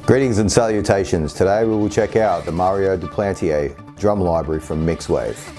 Greetings and salutations. Today we will check out the Mario Duplantier drum library from Mixwave.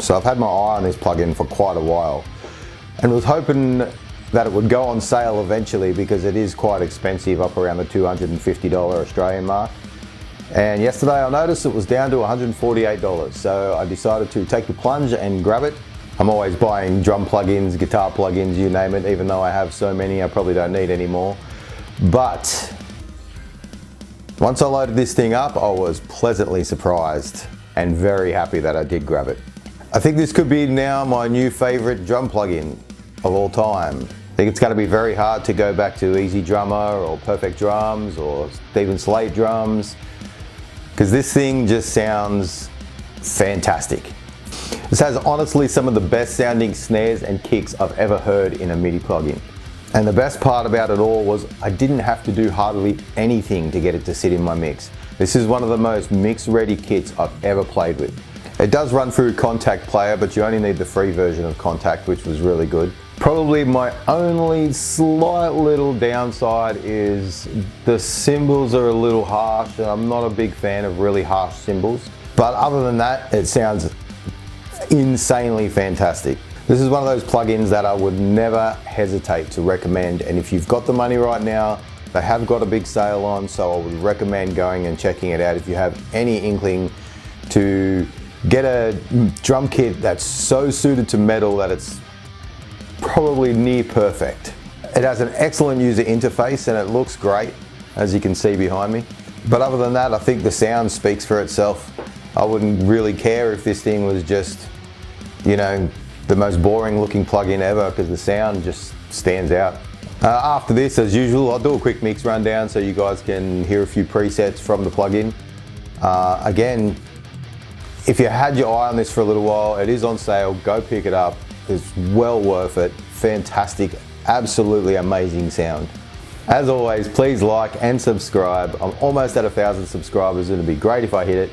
So I've had my eye on this plugin for quite a while and was hoping that it would go on sale eventually because it is quite expensive, up around the $250 Australian mark. And yesterday I noticed it was down to $148, so I decided to take the plunge and grab it. I'm always buying drum plugins, guitar plugins, you name it, even though I have so many I probably don't need any more. But once I loaded this thing up, I was pleasantly surprised. and very happy that I did grab it. I think this could be now my new favorite drum plugin of all time. I think it's going to be very hard to go back to Easy Drummer or Perfect Drums or Stephen Slate drums, because this thing just sounds fantastic. This has honestly some of the best sounding snares and kicks I've ever heard in a MIDI plugin. And the best part about it all was I didn't have to do hardly anything to get it to sit in my mix. This is one of the most mix ready kits I've ever played with. It does run through Contact Player, but you only need the free version of Contact, which was really good. Probably my only slight little downside is the cymbals are a little harsh, and I'm not a big fan of really harsh cymbals. But other than that, it sounds insanely fantastic. This is one of those plugins that I would never hesitate to recommend, and if you've got the money right now, they have got a big sale on, so I would recommend going and checking it out if you have any inkling to get a drum kit that's so suited to metal that it's probably near perfect. It has an excellent user interface and it looks great, as you can see behind me. But other than that, I think the sound speaks for itself. I wouldn't really care if this thing was just, you know, the most boring looking plugin ever, because the sound just stands out. After this, as usual, I'll do a quick mix rundown so you guys can hear a few presets from the plugin. Again, if you had your eye on this for a little while, it is on sale. Go pick it up. It's well worth it. Fantastic, absolutely amazing sound. As always, please like and subscribe. I'm almost at 1,000 subscribers. It'd be great if I hit it.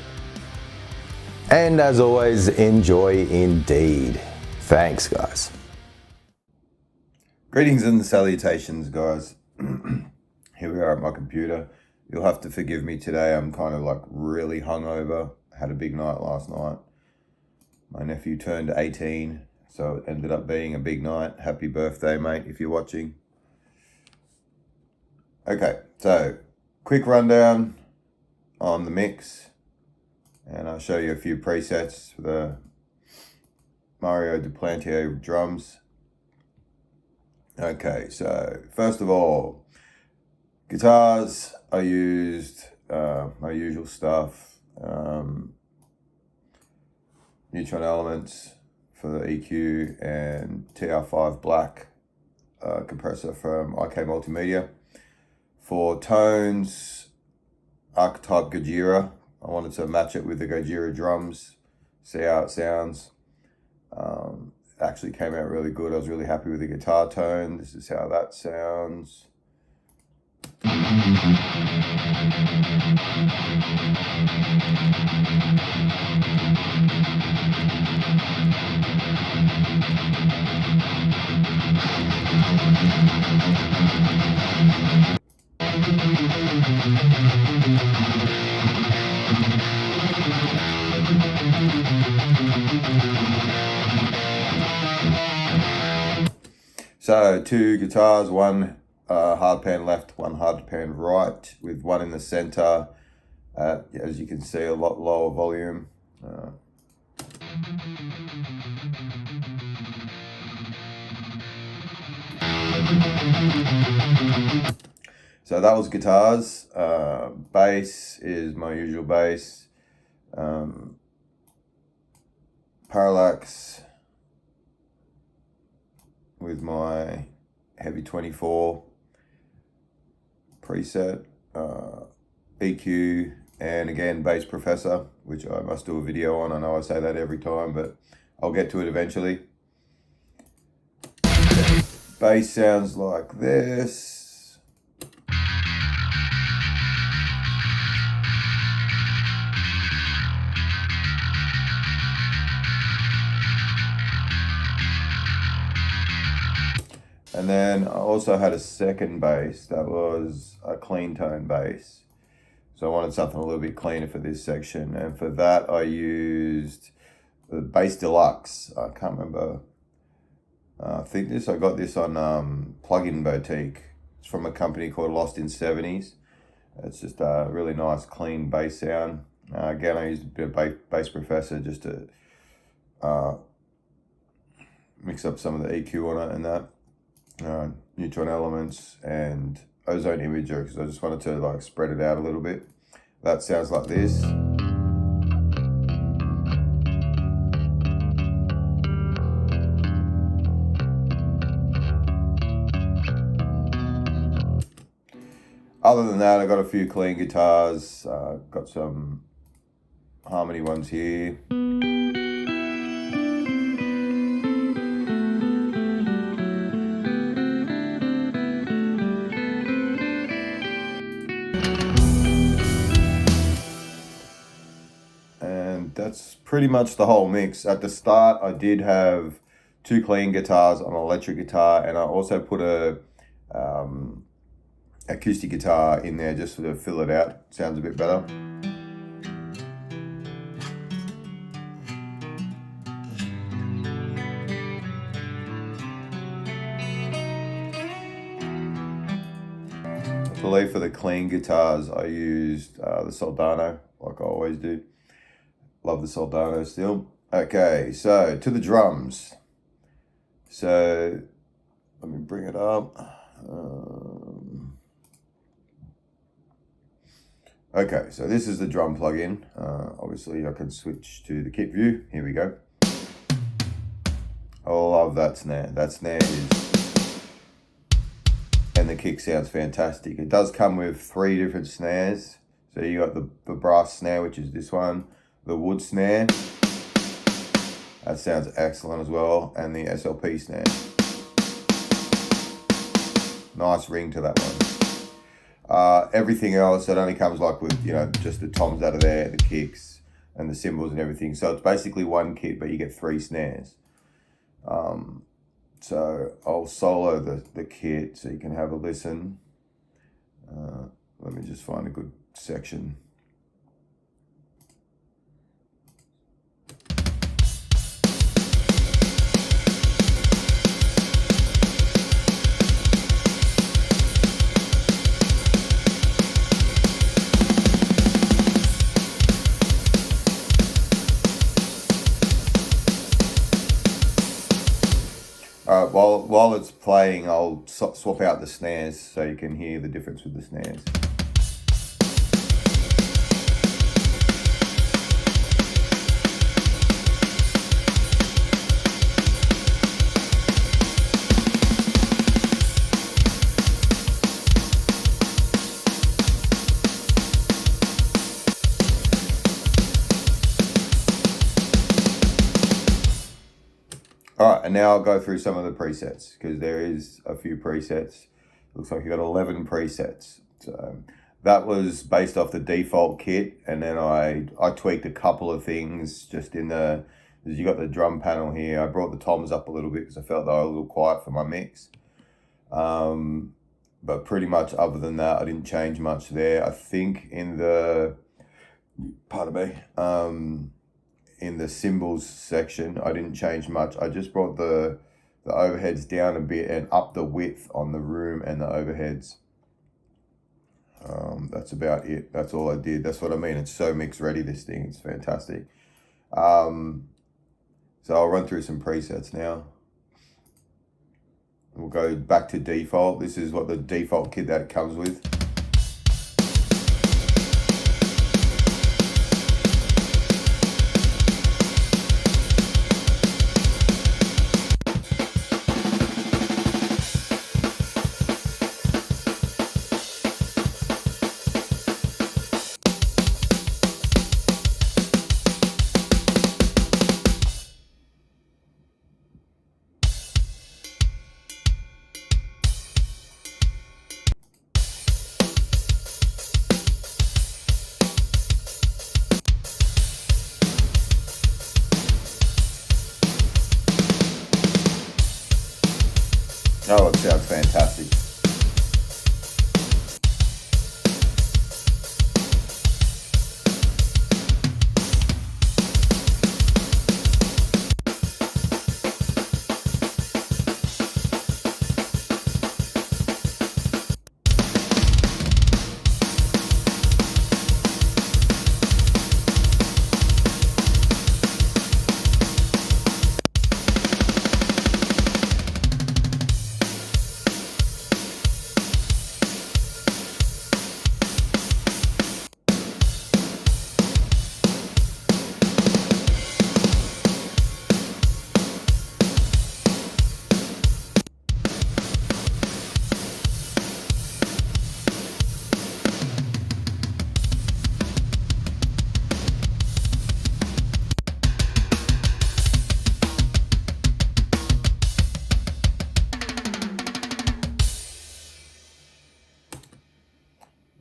And as always, enjoy indeed. Thanks, guys. Greetings and salutations, guys. Here we are at my computer. You'll have to forgive me today. I'm kind of like really hungover. Had a big night last night. My nephew turned 18, so it ended up being a big night. Happy birthday, mate, if you're watching. Okay, so quick rundown on the mix, and I'll show you a few presets for the Mario Duplantier drums. Okay, so first of all, guitars, I used my usual stuff. Neutron Elements for the EQ and TR5 Black compressor from IK Multimedia. For tones, Archetype Gojira. I wanted to match it with the Gojira drums, see how it sounds. It actually came out really good. I was really happy with the guitar tone. This is how that sounds. So 2 guitars, one hard pan left, one hard pan right, with one in the center. As you can see, a lot lower volume. So that was guitars. Bass is my usual bass. Parallax with my Heavy 24 preset, EQ, and again Bass Professor, which I must do a video on. I know I say that every time, but I'll get to it eventually. Bass sounds like this. And then I also had a second bass that was a clean tone bass. So I wanted something a little bit cleaner for this section. And for that I used the Bass Deluxe. I can't remember. I think I got this on Plugin Boutique. It's from a company called Lost in 70s. It's just a really nice clean bass sound. Again, I used a bit of Bass Professor just to mix up some of the EQ on it and that. Neutron Elements and Ozone Imager, because I just wanted to like spread it out a little bit. That sounds like this. Other than that, I got a few clean guitars. Got some harmony ones here. And that's pretty much the whole mix. At the start, I did have 2 clean guitars on an electric guitar, and I also put a acoustic guitar in there just to fill it out. Sounds a bit better. I believe for the clean guitars, I used the Soldano, like I always do. Love the Soldano still. Okay, so to the drums. So let me bring it up. Okay, so this is the drum plugin. Obviously I can switch to the kit view. Here we go. I love that snare. That snare is, and the kick sounds fantastic. It does come with 3 different snares. So you got the brass snare, which is this one, the wood snare. That sounds excellent as well, and the SLP snare. Nice ring to that one. Everything else, it only comes like with, you know, just the toms out of there, the kicks and the cymbals and everything. So it's basically one kit, but you get 3 snares. So I'll solo the kit so you can have a listen. Let me just find a good section. While it's playing, I'll swap out the snares so you can hear the difference with the snares. Alright, and now I'll go through some of the presets, because there is a few presets. Looks like you got 11 presets. So that was based off the default kit, and then I tweaked a couple of things just in the, you got the drum panel here. I brought the toms up a little bit because I felt they were a little quiet for my mix. But pretty much other than that, I didn't change much there. I think in the, pardon me, in the cymbals section, I didn't change much. I just brought the overheads down a bit and up the width on the room and the overheads. That's about it. That's all I did. That's what I mean. It's so mix ready, this thing. It's fantastic. So I'll run through some presets now. We'll go back to default. This is what the default kit that it comes with. Oh, it sounds fantastic.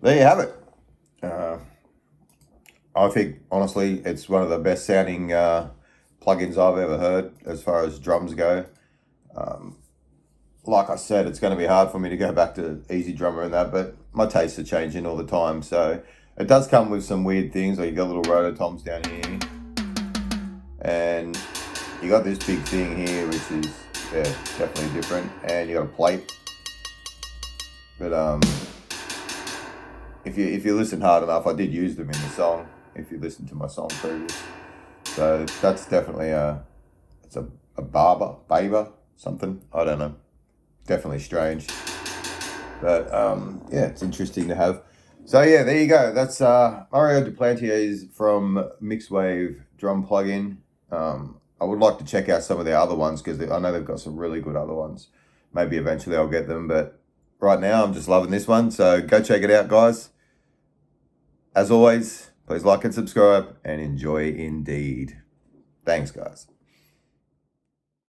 there you have it. I think, honestly, it's one of the best sounding plugins I've ever heard as far as drums go. Like I said, it's going to be hard for me to go back to Easy Drummer and that, but my tastes are changing all the time. So it does come with some weird things, like you got little rototoms down here, and you got this big thing here, which is definitely different, and you got a plate. But if you listen hard enough, I did use them in the song. If you listen to my song previous, so that's definitely it's a barber, something, I don't know. Definitely strange, but yeah, it's interesting to have. So yeah, there you go. That's Mario Duplantier from Mixwave drum plugin. I would like to check out some of their other ones because I know they've got some really good other ones. Maybe eventually I'll get them, but right now I'm just loving this one. So go check it out, guys. As always, please like and subscribe and enjoy indeed. Thanks, guys.